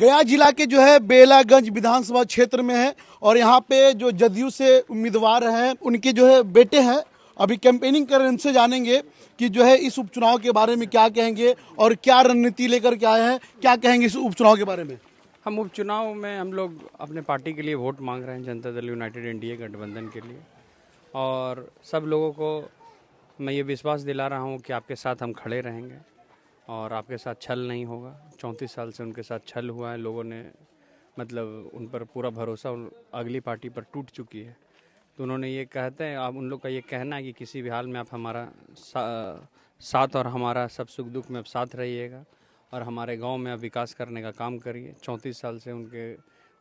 गया जिला के जो है बेलागंज विधानसभा क्षेत्र में है और यहाँ पे जो जदयू से उम्मीदवार हैं उनके जो है बेटे हैं, अभी कैंपेनिंग कर रहे हैं। उनसे जानेंगे कि जो है इस उपचुनाव के बारे में क्या कहेंगे और क्या रणनीति लेकर के आए हैं, क्या कहेंगे इस उपचुनाव के बारे में। हम उपचुनाव में हम लोग अपने पार्टी के लिए वोट मांग रहे हैं, जनता दल यूनाइटेड एनडीए गठबंधन के लिए, और सब लोगों को मैं ये विश्वास दिला रहा हूँ कि आपके साथ हम खड़े रहेंगे और आपके साथ छल नहीं होगा। 34 साल से उनके साथ छल हुआ है, लोगों ने मतलब उन पर पूरा भरोसा अगली पार्टी पर टूट चुकी है। तो उन्होंने ये कहते हैं, आप उन लोग का ये कहना है कि किसी भी हाल में आप हमारा साथ और हमारा सब सुख दुख में आप साथ रहिएगा और हमारे गांव में आप विकास करने का काम करिए। 34 साल से उनके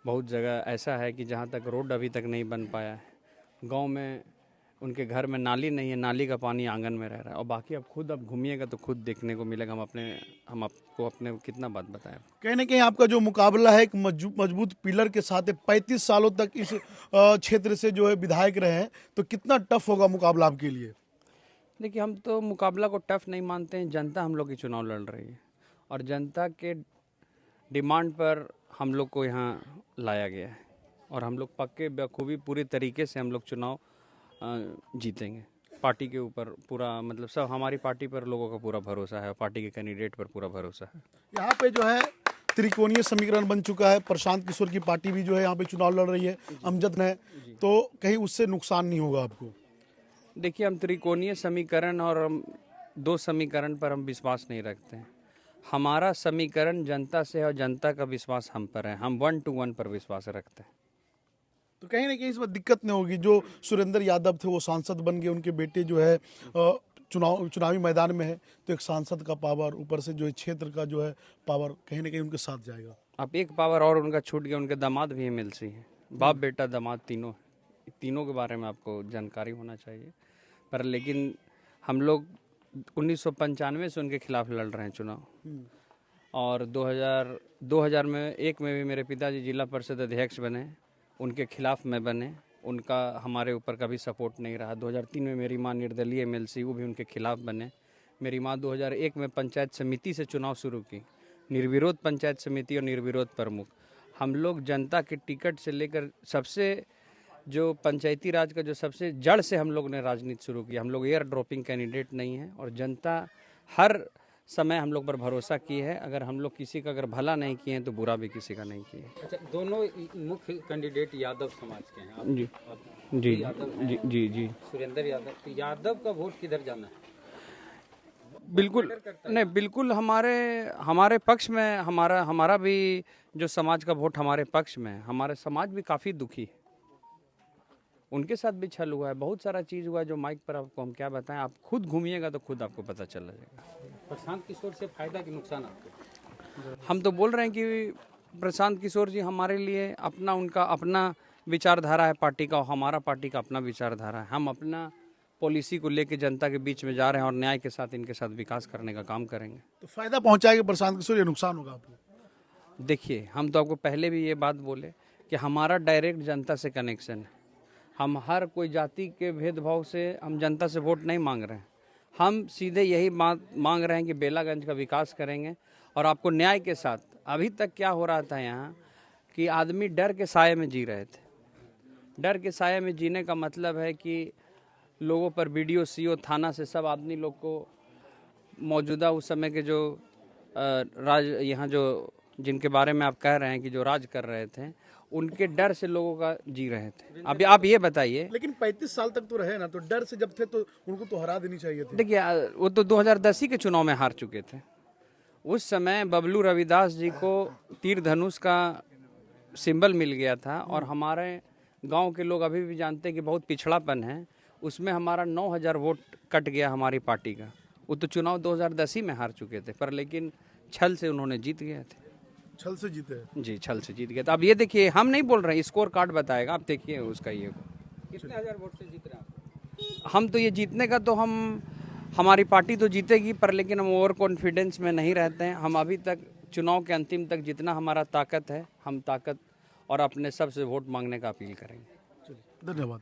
बहुत जगह ऐसा है कि जहां तक रोड अभी तक नहीं बन पाया है, गांव में उनके घर में नाली नहीं है, नाली का पानी आंगन में रह रहा है। और बाकी अब खुद आप घूमिएगा तो खुद देखने को मिलेगा। हम आपको अपने कितना बात बताएं। कहीं ना कहीं आपका जो मुकाबला है एक मजबूत पिलर के साथ है। 35 सालों तक इस क्षेत्र से जो है विधायक रहे हैं, तो कितना टफ होगा मुकाबला आपके लिए। देखिए, हम तो मुकाबला को टफ नहीं मानते हैं। जनता हम लोग की चुनाव लड़ रही है और जनता के डिमांड पर हम लोग को यहाँ लाया गया है और हम लोग पक्के बखूबी पूरी तरीके से हम लोग चुनाव जीतेंगे। पार्टी के ऊपर पूरा मतलब सब हमारी पार्टी पर लोगों का पूरा भरोसा है, पार्टी के कैंडिडेट पर पूरा भरोसा है। यहाँ पे जो है त्रिकोणीय समीकरण बन चुका है। प्रशांत किशोर की पार्टी भी जो है यहाँ पे चुनाव लड़ रही है, अमजद ने, तो कहीं उससे नुकसान नहीं होगा आपको। देखिए, हम त्रिकोणीय समीकरण और हम 2 समीकरण पर हम विश्वास नहीं रखते हैं। हमारा समीकरण जनता से है और जनता का विश्वास हम पर है। हम 1 to 1 पर विश्वास रखते हैं। तो कहीं ना कहीं इस बार दिक्कत नहीं होगी। जो सुरेंद्र यादव थे वो सांसद बन गए, उनके बेटे जो है चुनावी मैदान में है, तो एक सांसद का पावर ऊपर से जो है क्षेत्र का जो है पावर कहीं ना कहीं उनके साथ जाएगा। अब एक पावर और उनका छूट गया, उनके दामाद भी एमएलसी हैं। बाप बेटा दामाद तीनों के बारे में आपको जानकारी होना चाहिए। पर लेकिन हम लोग 1995 से उनके खिलाफ लड़ रहे हैं चुनाव, और 2000 में भी मेरे पिताजी जिला परिषद अध्यक्ष बने, उनके खिलाफ में बने, उनका हमारे ऊपर कभी सपोर्ट नहीं रहा। 2003 में मेरी माँ निर्दलीय एमएलसी, वो भी उनके खिलाफ बने। मेरी माँ 2001 में पंचायत समिति से चुनाव शुरू की, निर्विरोध पंचायत समिति और निर्विरोध प्रमुख। हम लोग जनता के टिकट से लेकर सबसे जो पंचायती राज का जो सबसे जड़ से हम लोग ने राजनीति शुरू की। हम लोग एयर ड्रॉपिंग कैंडिडेट नहीं है और जनता हर समय हम लोग पर भरोसा की है। अगर हम लोग किसी का अगर भला नहीं किए हैं तो बुरा भी किसी का नहीं किए। अच्छा, दोनों मुख्य कैंडिडेट यादव समाज के हैं। जी जी जी जी जी सुरेंद्र यादव, तो यादव का वोट किधर जाना है? बिल्कुल नहीं, बिल्कुल हमारे पक्ष में हमारा भी जो समाज का वोट हमारे पक्ष में है। हमारे समाज भी काफ़ी दुखी है, उनके साथ भी छल हुआ है, बहुत सारा चीज़ हुआ है जो माइक पर आपको हम क्या बताएं। आप खुद घूमिएगा तो खुद आपको पता चल जाएगा। प्रशांत किशोर से फायदा कि नुकसान आपको? हम तो बोल रहे हैं कि प्रशांत किशोर जी हमारे लिए उनका अपना विचारधारा है पार्टी का, और हमारा पार्टी का अपना विचारधारा है। हम अपना पॉलिसी को लेके जनता के बीच में जा रहे हैं और न्याय के साथ इनके साथ विकास करने का काम करेंगे। तो फायदा पहुंचाएगा प्रशांत किशोर या नुकसान होगा आपको? देखिए, हम तो आपको पहले भी ये बात बोले कि हमारा डायरेक्ट जनता से कनेक्शन है। हम हर कोई जाति के भेदभाव से हम जनता से वोट नहीं मांग रहे हैं। हम सीधे यही बात मांग रहे हैं कि बेलागंज का विकास करेंगे और आपको न्याय के साथ। अभी तक क्या हो रहा था यहाँ कि आदमी डर के साये में जी रहे थे। डर के साये में जीने का मतलब है कि लोगों पर बीडीओ, सीओ, थाना से सब आदमी लोग को मौजूदा उस समय के जो यहाँ जो जिनके बारे में आप कह रहे हैं कि जो राज कर रहे थे, उनके डर से लोगों का जी रहे थे। अभी आप ये बताइए, लेकिन 35 साल तक तो रहे ना, तो डर से जब थे तो उनको तो हरा देनी चाहिए थी। देखिए, वो तो 2010 ही के चुनाव में हार चुके थे। उस समय बबलू रविदास जी को तीर धनुष का सिंबल मिल गया था और हमारे गांव के लोग अभी भी जानते हैं कि बहुत पिछड़ापन है। उसमें हमारा 9000 वोट कट गया हमारी पार्टी का। वो तो चुनाव 2010 ही में हार चुके थे, पर लेकिन छल से उन्होंने जीत गए थे। छल से जीते हैं? जी, छल से जीत गए। तो अब ये देखिए, हम नहीं बोल रहे हैं, स्कोर कार्ड बताएगा, आप देखिए उसका। ये कितने हजार वोट से जीत रहे हैं आप? हम तो ये जीतने का तो हमारी पार्टी तो जीतेगी, पर लेकिन हम ओवर कॉन्फिडेंस में नहीं रहते हैं। हम अभी तक चुनाव के अंतिम तक जितना हमारा ताकत है, हम ताकत और अपने सबसे वोट मांगने का अपील करेंगे। धन्यवाद।